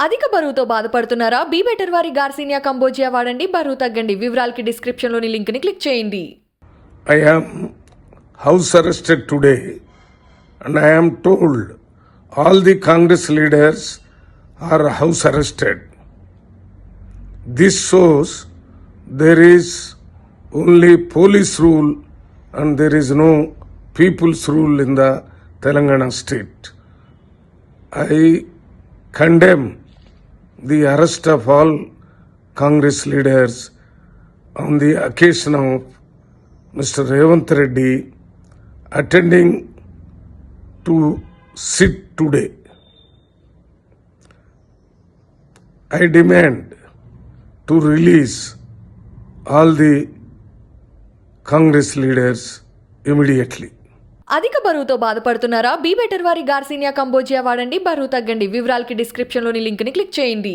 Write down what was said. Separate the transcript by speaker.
Speaker 1: అధిక బరువుతో బాధపడుతున్నారా? బీ బెటర్ వారి గార్సినియా కంబోజియా వాడండి, బరువు తగ్గండి. వివరాలకి డిస్క్రిప్షన్లోని లింక్ని క్లిక్ చేయండి.
Speaker 2: I am house arrested today, and I am told all the Congress leaders are house arrested. This shows there is only police rule and there is no people's rule in the Telangana state. I condemn the arrest of all Congress leaders on the occasion of Mr. Revant Reddy attending to sit today. I demand to release all the Congress leaders immediately.
Speaker 1: అధిక బరువుతో బాధపడుతున్నారా? Be better వారి garcinia cambogia వాడండి, బరువు తగ్గండి. వివరాలకి డిస్క్రిప్షన్లోని లింక్ని click చేయండి.